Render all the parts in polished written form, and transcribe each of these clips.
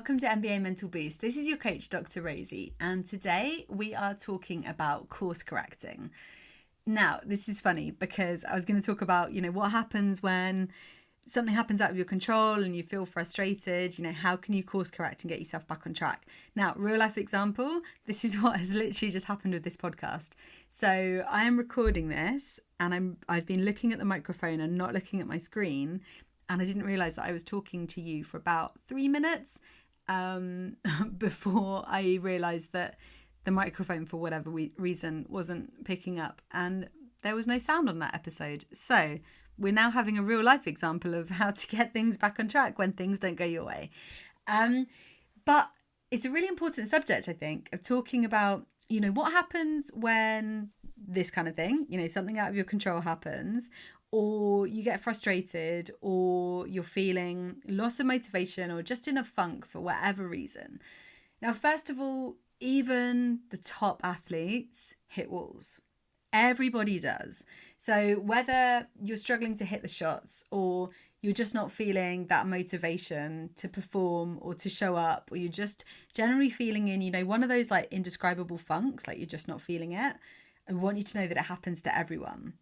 welcome to MBA Mental Boost. This is your coach, Dr. Rosie, and today we are talking about course correcting. Now, this is funny because I was going to talk about, what happens when something happens out of your control and you feel frustrated. How can you course correct and get yourself back on track? Now, real life example, this is what has literally just happened with this podcast. So I am recording this and I've been looking at the microphone and not looking at my screen. And I didn't realise that I was talking to you for about 3 minutes before I realised that the microphone, for whatever reason, wasn't picking up. And there was no sound on that episode. So we're now having a real life example of how to get things back on track when things don't go your way. But it's a really important subject, I think, of talking about, what happens when this kind of thing, something out of your control happens, or you get frustrated, or you're feeling loss of motivation, or just in a funk for whatever reason. Now, first of all, even the top athletes hit walls. Everybody does. So whether you're struggling to hit the shots, or you're just not feeling that motivation to perform or to show up, or you're just generally feeling in, one of those like indescribable funks, like you're just not feeling it, I want you to know that it happens to everyone.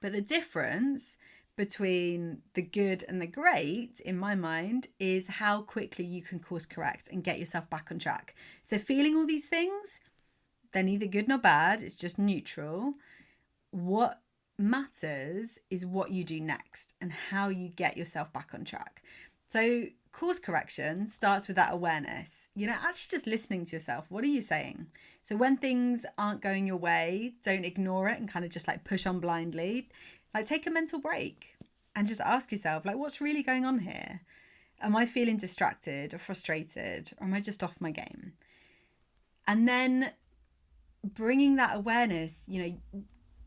But the difference between the good and the great, in my mind, is how quickly you can course correct and get yourself back on track. So feeling all these things, they're neither good nor bad. It's just neutral. What matters is what you do next and how you get yourself back on track. So course correction starts with that awareness, actually just listening to yourself. What are you saying? So when things aren't going your way, don't ignore it and kind of just like push on blindly. Like take a mental break and just ask yourself, like, what's really going on here? Am I feeling distracted or frustrated, or am I just off my game? And then bringing that awareness,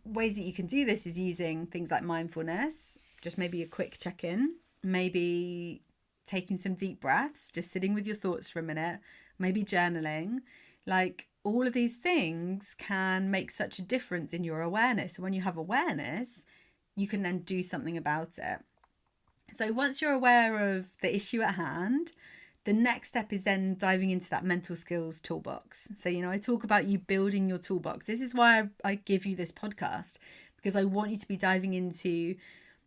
ways that you can do this is using things like mindfulness, just maybe a quick check-in, maybe taking some deep breaths, just sitting with your thoughts for a minute, maybe journaling. Like all of these things can make such a difference in your awareness. And when you have awareness, you can then do something about it. So once you're aware of the issue at hand, the next step is then diving into that mental skills toolbox. So, I talk about you building your toolbox. This is why I give you this podcast, because I want you to be diving into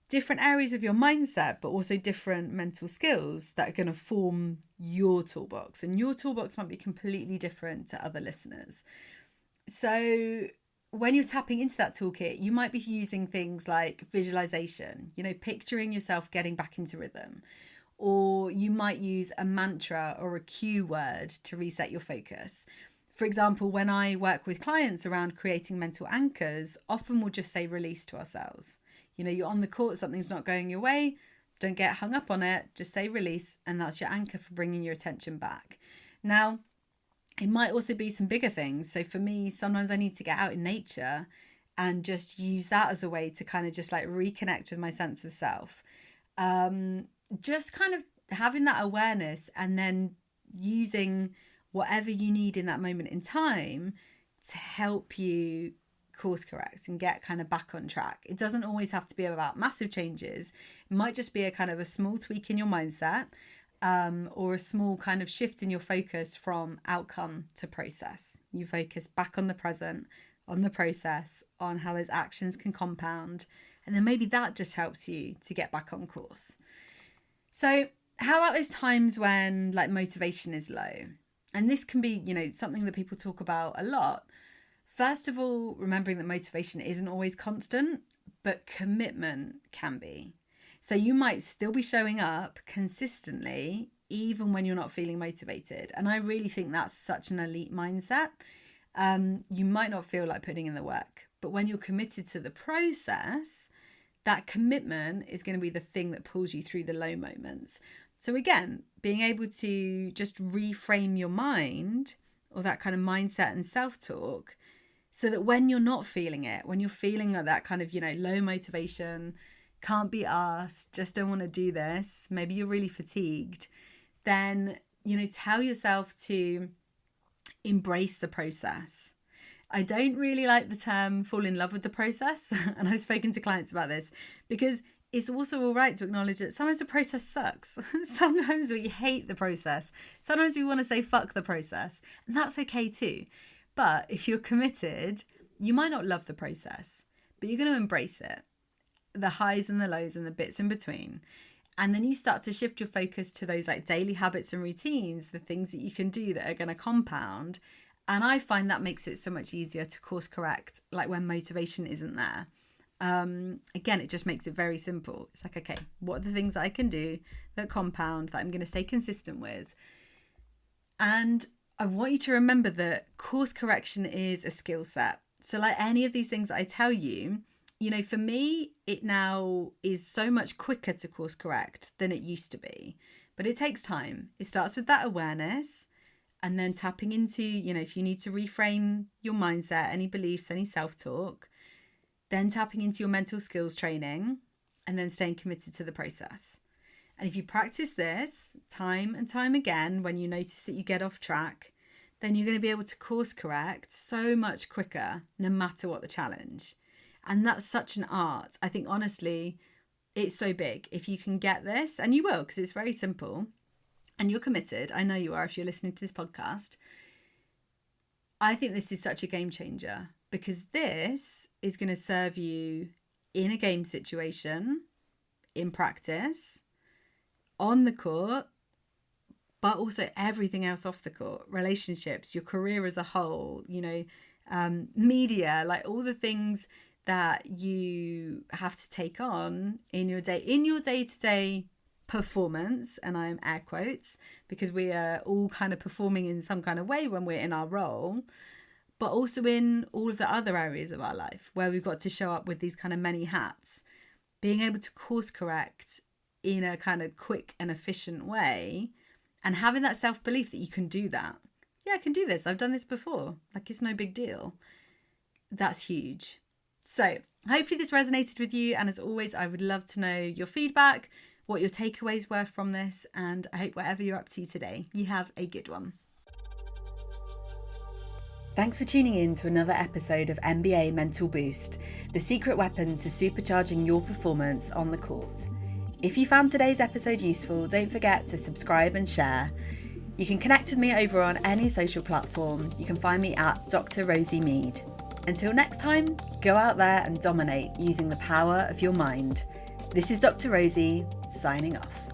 different areas of your mindset, but also different mental skills that are going to form your toolbox. And your toolbox might be completely different to other listeners. So when you're tapping into that toolkit, you might be using things like visualization, picturing yourself getting back into rhythm. Or you might use a mantra or a cue word to reset your focus. For example, when I work with clients around creating mental anchors, often we'll just say release to ourselves. You're on the court, something's not going your way, don't get hung up on it, just say release, and that's your anchor for bringing your attention back. Now, it might also be some bigger things. So for me, sometimes I need to get out in nature and just use that as a way to kind of just like reconnect with my sense of self. Just kind of having that awareness and then using whatever you need in that moment in time to help you course correct and get kind of back on track. It doesn't always have to be about massive changes. It might just be a kind of a small tweak in your mindset, or a small kind of shift in your focus from outcome to process. You focus back on the present, on the process, on how those actions can compound. And then maybe that just helps you to get back on course. So how about those times when like motivation is low? And this can be, something that people talk about a lot. First of all, remembering that motivation isn't always constant, but commitment can be. So you might still be showing up consistently, even when you're not feeling motivated. And I really think that's such an elite mindset. You might not feel like putting in the work, but when you're committed to the process, that commitment is going to be the thing that pulls you through the low moments. So again, being able to just reframe your mind, or that kind of mindset and self-talk, so that when you're not feeling it, when you're feeling like that kind of, low motivation, can't be asked, just don't want to do this, maybe you're really fatigued, then, tell yourself to embrace the process. I don't really like the term fall in love with the process. And I've spoken to clients about this because it's also all right to acknowledge that sometimes the process sucks. Sometimes we hate the process. Sometimes we want to say fuck the process. And that's okay too. But if you're committed, you might not love the process, but you're going to embrace it. The highs and the lows and the bits in between. And then you start to shift your focus to those like daily habits and routines, the things that you can do that are going to compound. And I find that makes it so much easier to course correct, like when motivation isn't there. Again, it just makes it very simple. It's like, okay, what are the things that I can do that compound, that I'm going to stay consistent with? And I want you to remember that course correction is a skill set. So like any of these things that I tell you, you know, for me, it now is so much quicker to course correct than it used to be. But it takes time. It starts with that awareness and then tapping into, you know, if you need to reframe your mindset, any beliefs, any self-talk, then tapping into your mental skills training and then staying committed to the process. And if you practice this time and time again, when you notice that you get off track, then you're going to be able to course correct so much quicker, no matter what the challenge. And that's such an art. I think, honestly, it's so big. If you can get this, and you will, because it's very simple, and you're committed, I know you are if you're listening to this podcast, I think this is such a game changer, because this is going to serve you in a game situation, in practice, on the court, but also everything else off the court, relationships, your career as a whole, you know, media, like all the things that you have to take on in your day-to-day performance, and I'm air quotes, because we are all kind of performing in some kind of way when we're in our role, but also in all of the other areas of our life where we've got to show up with these kind of many hats. Being able to course correct in a kind of quick and efficient way, and having that self-belief that you can do that. Yeah, I can do this. I've done this before. Like, it's no big deal. That's huge. So hopefully this resonated with you. And as always, I would love to know your feedback, what your takeaways were from this. And I hope whatever you're up to today, you have a good one. Thanks for tuning in to another episode of NBA Mental Boost, the secret weapon to supercharging your performance on the court. If you found today's episode useful, don't forget to subscribe and share. You can connect with me over on any social platform. You can find me at Dr Rosie Mead. Until next time, go out there and dominate using the power of your mind. This is Dr Rosie, signing off.